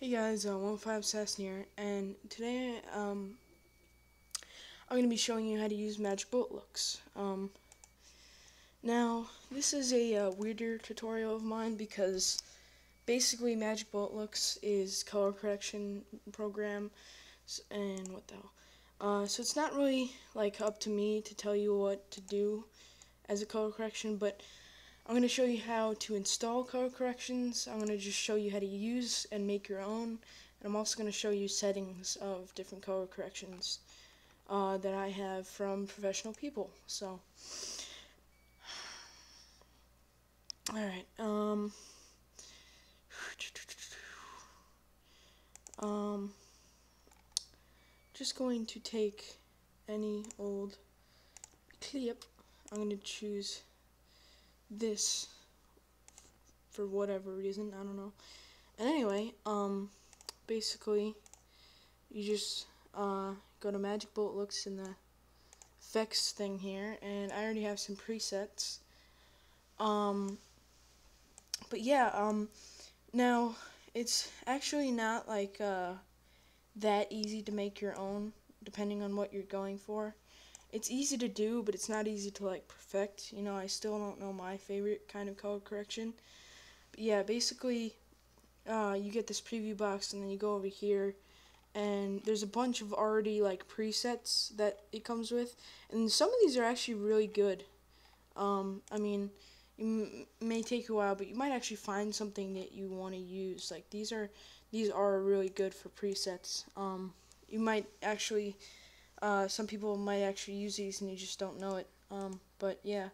Hey guys, 15Assassin here, and today I'm going to be showing you how to use Magic Bullet Looks. Now, this is a weirder tutorial of mine because basically Magic Bullet Looks is color correction program, and what the hell. So it's not really like up to me to tell you what to do as a color correction, but I'm going to show you how to install color corrections. I'm going to just show you how to use and make your own. And I'm also going to show you settings of different color corrections that I have from professional people. So, alright. Just going to take any old clip. I'm going to choose this for whatever reason, I don't know. And anyway, basically, you just go to Magic Bullet Looks in the effects thing here, and I already have some presets. But yeah, now it's actually not like that easy to make your own, depending on what you're going for. It's easy to do, but it's not easy to like perfect. You know, I still don't know my favorite kind of color correction. But yeah, basically, you get this preview box, and then you go over here, and there's a bunch of already like presets that it comes with, and some of these are actually really good. I mean, it may take a while, but you might actually find something that you want to use. Like these are really good for presets. You might actually, some people might actually use these and you just don't know it. But yeah,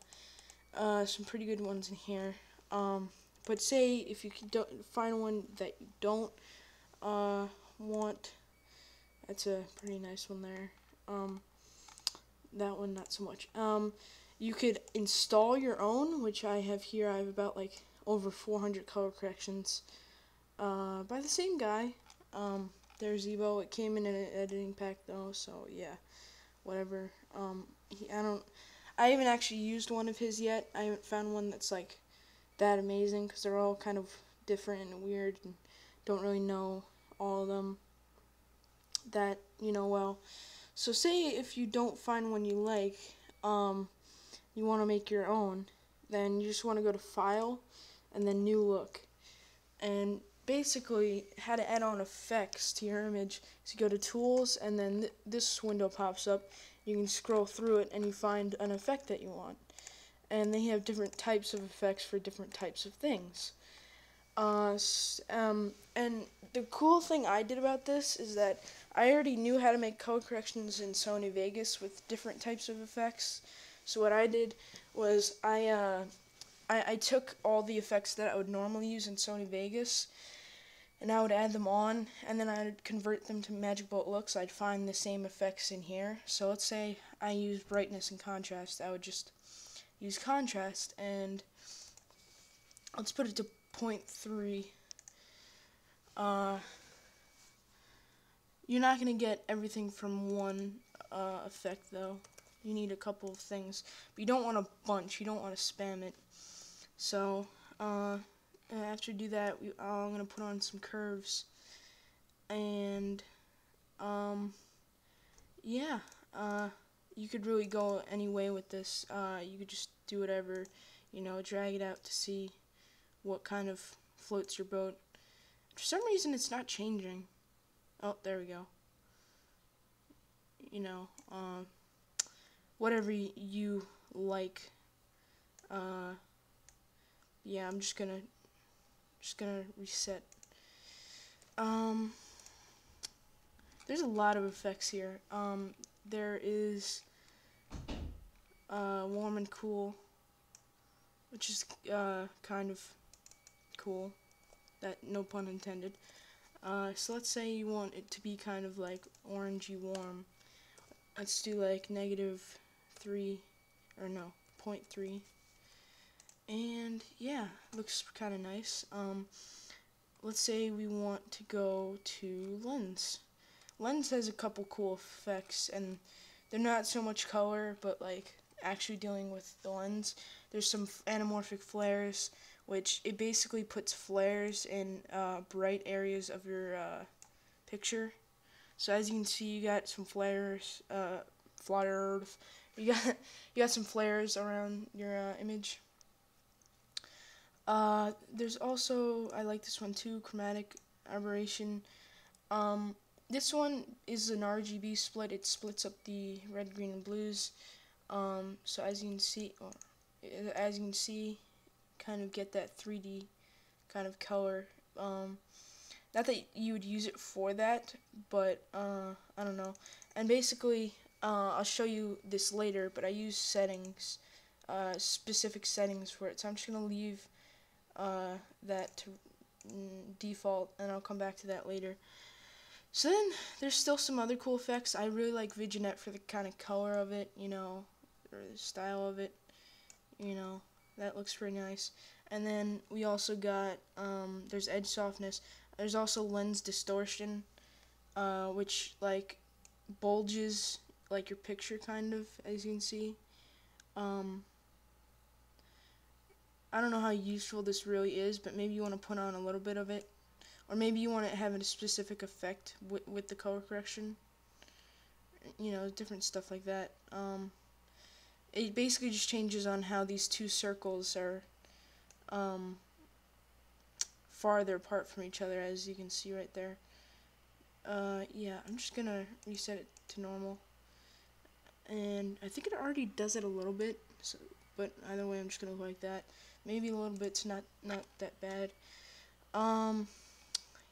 some pretty good ones in here. But say if you don't find one that you don't want, that's a pretty nice one there. That one not so much. You could install your own, which I have here. I have about like over 400 color corrections by the same guy. There's Evo. It came in an editing pack though, so yeah, whatever. I haven't actually used one of his yet. I haven't found one that's like that amazing because they're all kind of different and weird and don't really know all of them that well. So say if you don't find one you like, you want to make your own, then you just want to go to File and then New Look. And basically, how to add on effects to your image is you go to Tools, and then this window pops up. You can scroll through it, and you find an effect that you want. And they have different types of effects for different types of things. And the cool thing I did about this is that I already knew how to make color corrections in Sony Vegas with different types of effects. So what I did was I took all the effects that I would normally use in Sony Vegas, and I would add them on, and then I'd convert them to Magic Bullet Looks. I'd find the same effects in here. So let's say I use brightness and contrast. I would just use contrast, and let's put it to 0.3. You're not going to get everything from one effect, though. You need a couple of things. But you don't want a bunch. You don't want to spam it. So, after you do that, I'm going to put on some curves. And, yeah. You could really go any way with this. You could just do whatever, drag it out to see what kind of floats your boat. For some reason, it's not changing. Oh, there we go. Whatever you like. Yeah, I'm just gonna reset. There's a lot of effects here. There is warm and cool, which is kind of cool. That, no pun intended. So let's say you want it to be kind of like orangey warm. Let's do like -3, or no, 0.3. And yeah, looks kind of nice. Let's say we want to go to lens. Lens has a couple cool effects, and they're not so much color, but like actually dealing with the lens. There's some anamorphic flares, which it basically puts flares in bright areas of your picture. So as you can see, you got some flares. You got you got some flares around your image. There's also, I like this one too, chromatic aberration. This one is an RGB split. It splits up the red, green, and blues. So as you can see, kind of get that 3D kind of color. Not that you would use it for that, but I don't know. And basically, I'll show you this later, but I use settings, specific settings for it. So I'm just gonna leave that to default, and I'll come back to that later. So then there's still some other cool effects. I really like Vignette for the kind of color of it, or the style of it, that looks pretty nice. And then we also got, there's edge softness. There's also lens distortion, which like bulges like your picture kind of, as you can see. I don't know how useful this really is, but maybe you want to put on a little bit of it. Or maybe you want to have a specific effect with the color correction. Different stuff like that. It basically just changes on how these two circles are farther apart from each other, as you can see right there. Yeah, I'm just going to reset it to normal. And I think it already does it a little bit, but either way I'm just going to go like that. Maybe a little bit's not that bad.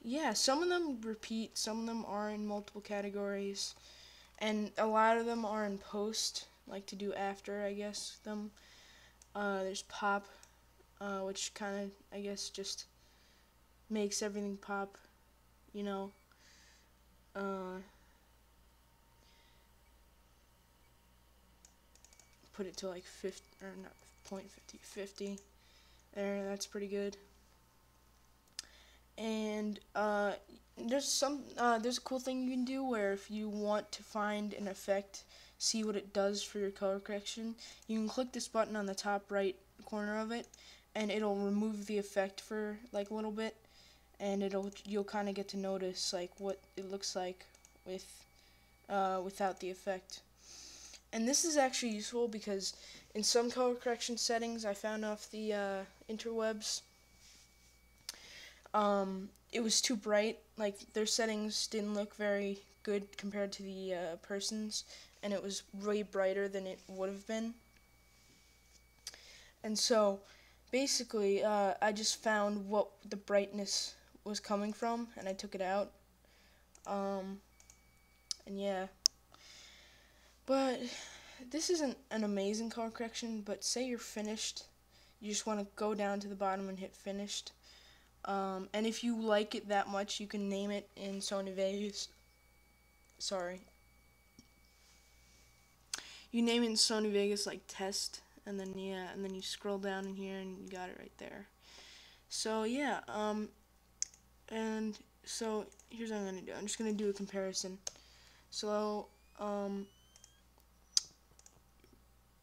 Yeah, some of them repeat, some of them are in multiple categories, and a lot of them are in post, like to do after, I guess, them. There's pop, which kind of, I guess, just makes everything pop, put it to like 50, or not 0.50, 50. There, that's pretty good. And there's a cool thing you can do where if you want to find an effect, see what it does for your color correction, you can click this button on the top right corner of it, and it'll remove the effect for like a little bit, and you'll kind of get to notice like what it looks like without the effect. And this is actually useful because in some color correction settings I found off the interwebs, it was too bright. Like their settings didn't look very good compared to the person's, and it was way brighter than it would have been. And so basically I just found what the brightness was coming from, and I took it out. And yeah, but this isn't an amazing color correction, but say you're finished, you just want to go down to the bottom and hit finished. And if you like it that much, you can name it in Sony Vegas. Sorry. You name it in Sony Vegas like test, and then you scroll down in here and you got it right there. So yeah, and so here's what I'm gonna do. I'm just gonna do a comparison. So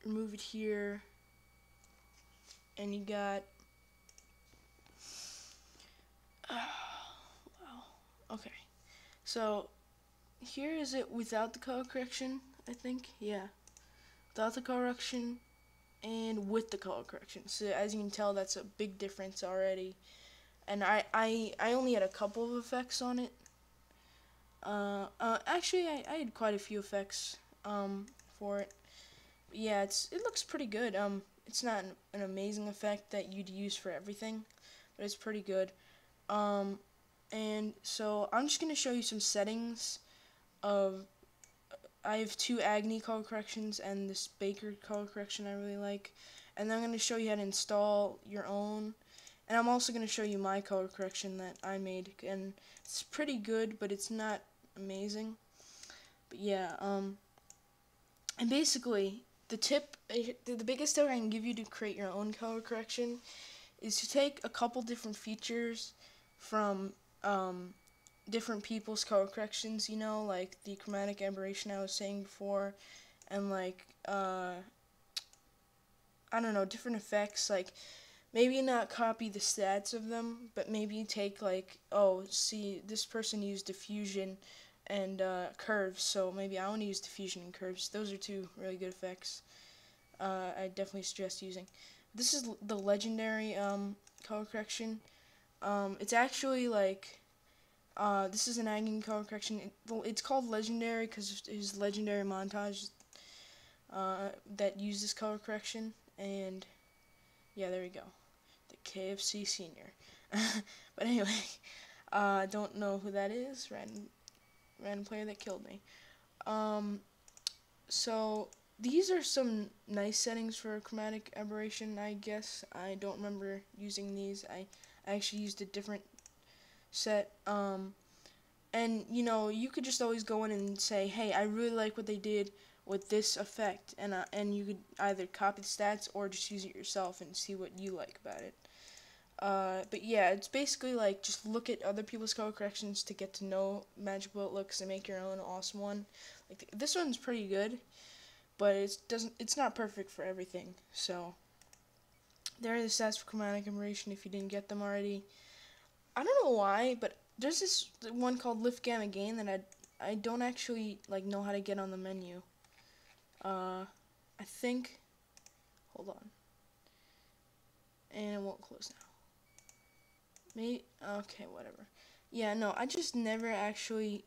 remove it here, and you got. Wow. Okay. So here is it without the color correction, I think. Yeah. Without the color correction and with the color correction. So as you can tell, that's a big difference already. And I only had a couple of effects on it. Actually, I had quite a few effects for it. But yeah, it looks pretty good. It's not an amazing effect that you'd use for everything, but it's pretty good. And so I'm just going to show you some settings of, I have two Agni color corrections and this Baker color correction I really like. And then I'm going to show you how to install your own. And I'm also going to show you my color correction that I made. And it's pretty good, but it's not amazing. But yeah, and basically, the biggest tip I can give you to create your own color correction is to take a couple different features from different people's color corrections, like the chromatic aberration I was saying before, and like, I don't know, different effects, like maybe not copy the stats of them, but maybe take like, oh, see, this person used diffusion and curves, so maybe I want to use diffusion and curves. Those are two really good effects. I definitely suggest using. This is the legendary color correction. It's actually like, this is an Agin color correction. It's called legendary because his legendary montage that uses color correction. And yeah, there we go. The KFC Senior. But anyway, don't know who that is. Random player that killed me. So these are some nice settings for chromatic aberration, I guess. I don't remember using these. I actually used a different set. And you could just always go in and say, hey, I really like what they did with this effect, and you could either copy the stats or just use it yourself and see what you like about it. But yeah, it's basically like just look at other people's color corrections to get to know Magic Bullet looks and make your own awesome one. Like this one's pretty good, but it's not perfect for everything. So there are the stats for chromatic aberration if you didn't get them already. I don't know why, but there's this one called Lift Gamma Gain that I don't actually like know how to get on the menu. I think, hold on, and it won't close now. Maybe, okay, whatever. Yeah, no, I never actually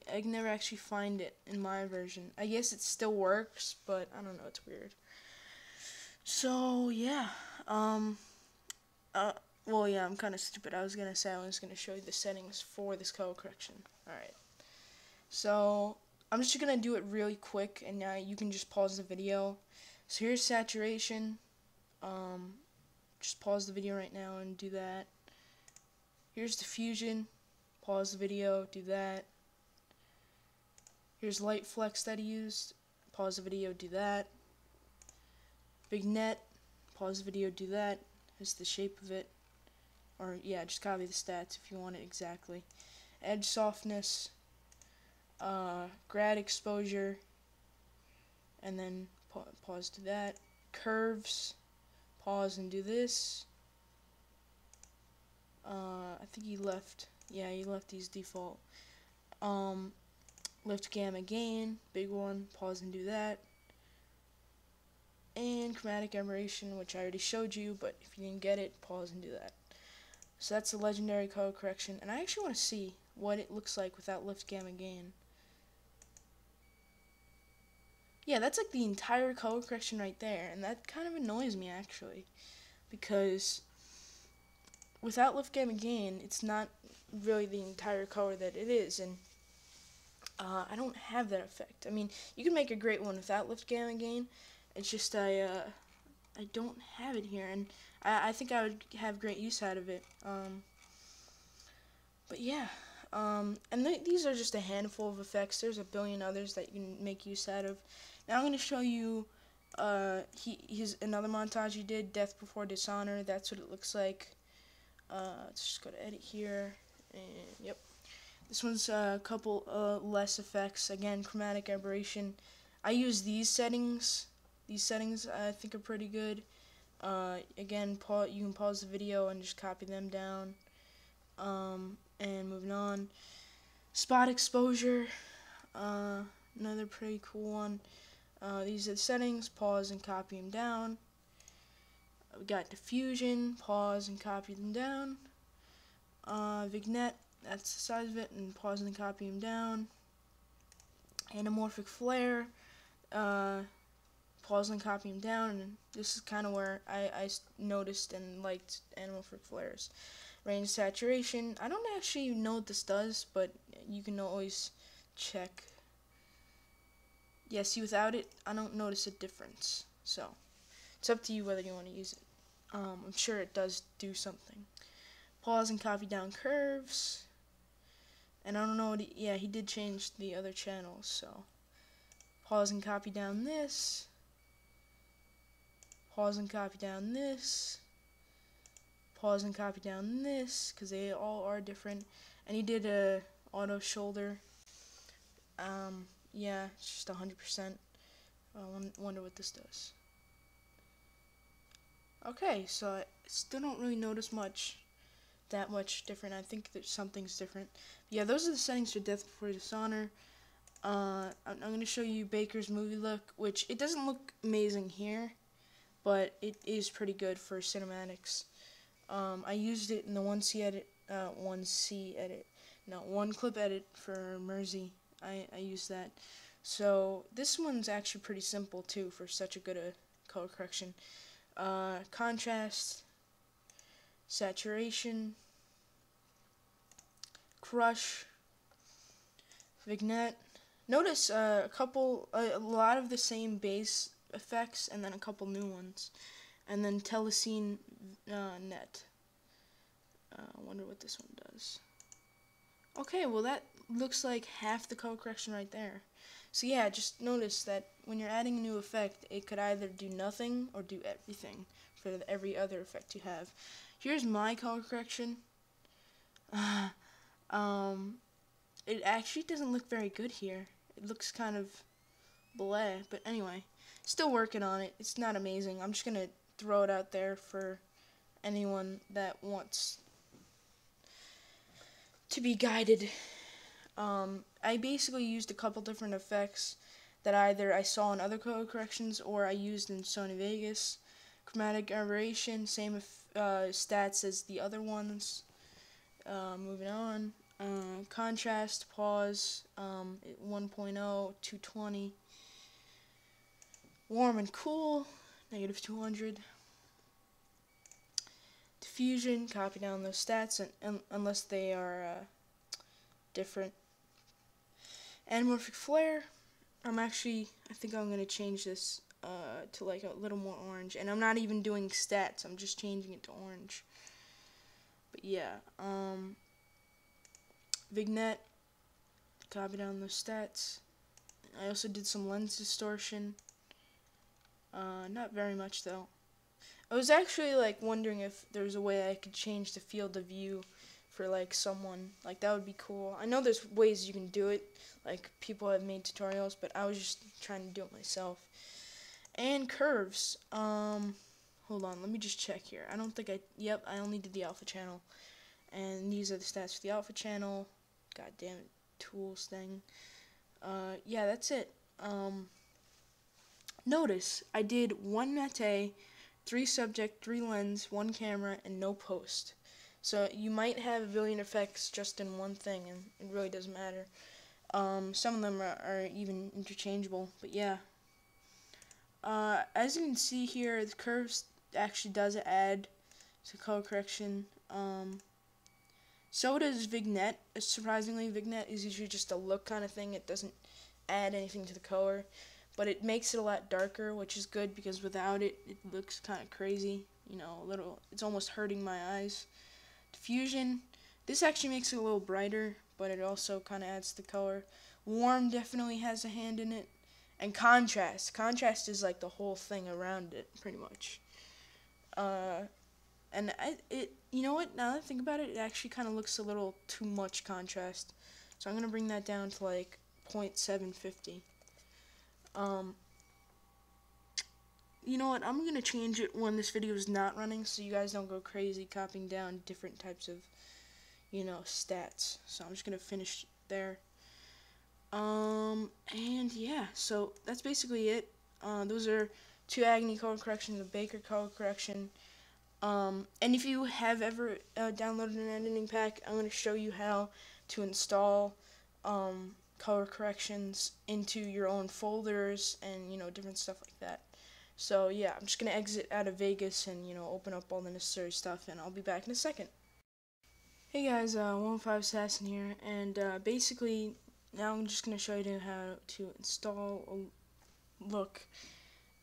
find it in my version. I guess it still works, but I don't know, it's weird. So yeah, well, yeah, I'm kind of stupid. I was gonna say I was gonna show you the settings for this color correction. Alright, so I'm just gonna do it really quick, and now you can just pause the video. So here's saturation. Just pause the video right now and do that. Here's diffusion. Pause the video, do that. Here's light flex that I used. Pause the video, do that. Vignette. Pause the video, do that. Here's the shape of it. Or yeah, just copy the stats if you want it exactly. Edge softness. Grad exposure. And then pause to that. Curves. Pause and do this. I think he left. Yeah, he left these default. Lift Gamma Gain, big one. Pause and do that. And chromatic aberration, which I already showed you, but if you didn't get it, pause and do that. So that's the legendary color correction, and I actually want to see what it looks like without Lift Gamma Gain. Yeah, that's like the entire color correction right there, and that kind of annoys me actually, because without Lift Gamma Gain, it's not really the entire color that it is, and I don't have that effect. I mean, you can make a great one without Lift Gamma Gain. It's just I don't have it here, and I think I would have great use out of it. But yeah, and these are just a handful of effects. There's a billion others that you can make use out of. Now I'm going to show you his another montage he did, Death Before Dishonor. That's what it looks like. Let's just go to edit here, and yep. This one's a couple less effects. Again, chromatic aberration. I use these settings. These settings I think are pretty good. Again, you can pause the video and just copy them down. And moving on. Spot exposure. Another pretty cool one. These are the settings. Pause and copy them down. We got diffusion. Pause and copy them down. Vignette. That's the size of it, and pause and copy them down. Anamorphic flare, pause and copy them down, and this is kind of where I noticed and liked anamorphic flares. Range saturation, I don't actually know what this does, but you can always check. Yeah, see, without it, I don't notice a difference, so it's up to you whether you want to use it. I'm sure it does do something. Pause and copy down curves. And I don't know what he did change the other channels, so pause and copy down this. Pause and copy down this. Pause and copy down this, because they all are different. And he did a auto shoulder. Yeah, it's just 100%. I wonder what this does. Okay, so I still don't really notice that much different. I think that something's different. Yeah, those are the settings for Death Before Dishonor. I'm going to show you Baker's movie look, which it doesn't look amazing here, but it is pretty good for cinematics. I used it in the 1 clip edit for Mersey. I used that. So this one's actually pretty simple too for such a good color correction. Contrast, saturation, crush, vignette. Notice a lot of the same base effects, and then a couple new ones, and then telecine net. I wonder what this one does. Okay, well that looks like half the color correction right there. So yeah, just notice that when you're adding a new effect, it could either do nothing or do everything for every other effect you have. Here's my color correction. It actually doesn't look very good here. It looks kind of bleh, but anyway, still working on it. It's not amazing. I'm just gonna throw it out there for anyone that wants to be guided. I basically used a couple different effects that either I saw in other color corrections or I used in Sony Vegas. Chromatic aberration, same stats as the other ones. Moving on. Contrast, pause, 1.0, 220. Warm and cool, -200. Diffusion, copy down those stats unless they are different. Anamorphic flare, I think I'm going to change this to like a little more orange. And I'm not even doing stats, I'm just changing it to orange. But yeah, vignette, copy down those stats. I also did some lens distortion. Not very much though. I was actually like wondering if there's a way I could change the field of view for like someone. Like that would be cool. I know there's ways you can do it. Like people have made tutorials, but I was just trying to do it myself. And curves. Hold on, let me just check here. I don't think yep, I only did the alpha channel. And these are the stats for the alpha channel. God damn it, tools thing. Yeah, that's it. Notice I did 1 matte, 3 subject, 3 lens, 1 camera, and no post. So you might have a billion effects just in one thing, and it really doesn't matter. Some of them are even interchangeable, but yeah. As you can see here, the curves actually does add to color correction. So does vignette. Surprisingly, vignette is usually just a look kind of thing. It doesn't add anything to the color, but it makes it a lot darker, which is good because without it, it looks kind of crazy. You know, it's almost hurting my eyes. Diffusion, this actually makes it a little brighter, but it also kind of adds the color. Warm definitely has a hand in it. And contrast is like the whole thing around it, pretty much. And you know what, now that I think about it, it actually kind of looks a little too much contrast. So I'm going to bring that down to like 0.750. You know what, I'm going to change it when this video is not running so you guys don't go crazy copying down different types of, you know, stats. So I'm just going to finish there. And yeah, so that's basically it. Those are 2 Agony color corrections, a Baker color correction. And if you have ever downloaded an editing pack, I'm going to show you how to install color corrections into your own folders and, you know, different stuff like that. So yeah, I'm just going to exit out of Vegas and, you know, open up all the necessary stuff, and I'll be back in a second. Hey guys, 105 Assassin here, and basically now I'm just going to show you how to install a look.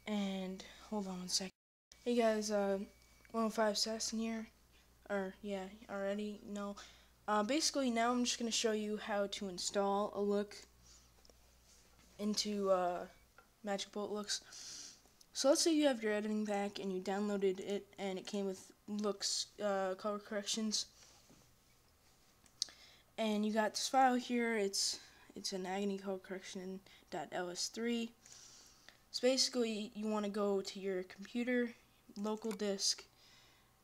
And hold on one second. Hey guys, 105 Assassin here. Or yeah, already no. Basically now I'm just going to show you how to install a look into Magic Bullet Looks. So let's say you have your editing pack and you downloaded it and it came with looks color corrections. And you got this file here. It's an Agony color correction .ls3. So basically you want to go to your computer, local disk,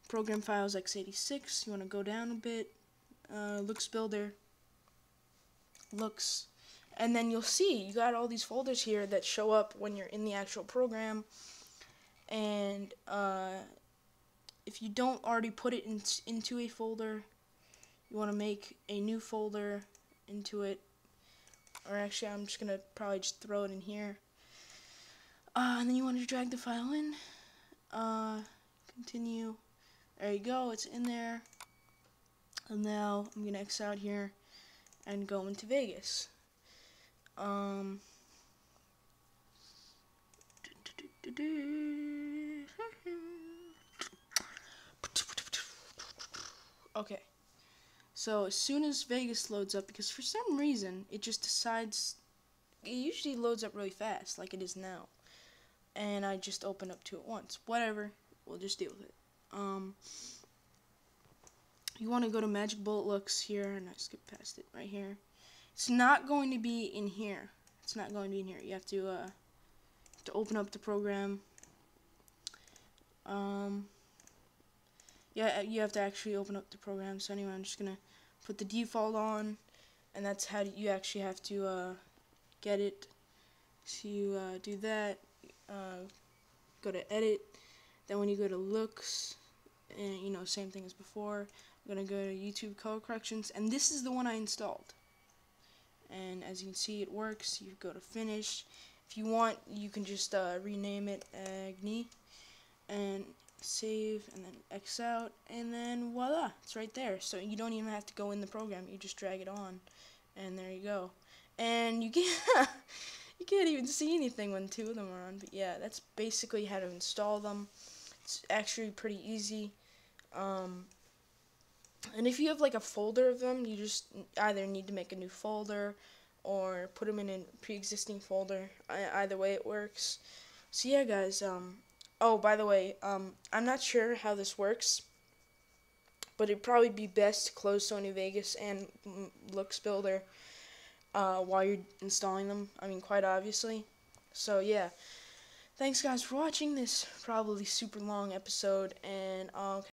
program files x86. You want to go down a bit, Looks Builder, Looks, and then you'll see you got all these folders here that show up when you're in the actual program. And if you don't already put it into a folder, you want to make a new folder into it. Or actually, I'm just gonna probably just throw it in here. And then you want to drag the file in. Continue. There you go. It's in there. And now I'm gonna X out here and go into Vegas. Okay. So as soon as Vegas loads up, because for some reason it just decides, it usually loads up really fast, like it is now. And I just open up to it once. Whatever, we'll just deal with it. You want to go to Magic Bullet Looks here, and I skip past it right here. It's not going to be in here. It's not going to be in here. You have to open up the program. Yeah, you have to actually open up the program. So anyway, I'm just gonna put the default on, and that's how you actually have to get it. So you do that. Go to Edit. Then when you go to Looks, and same thing as before. I'm gonna go to YouTube Color Corrections, and this is the one I installed. And as you can see, it works. You go to Finish. If you want, you can just rename it Agni, and save, and then X out, and then voila, it's right there. So you don't even have to go in the program. You just drag it on, and there you go. And you can't you can't even see anything when two of them are on. But yeah, that's basically how to install them. It's actually pretty easy. And if you have like a folder of them, you just either need to make a new folder or put them in a pre-existing folder. Either way it works. So yeah, guys, oh, by the way, I'm not sure how this works, but it'd probably be best to close Sony Vegas and Looks Builder while you're installing them. I mean, quite obviously. So yeah, thanks guys for watching this probably super long episode, and I'll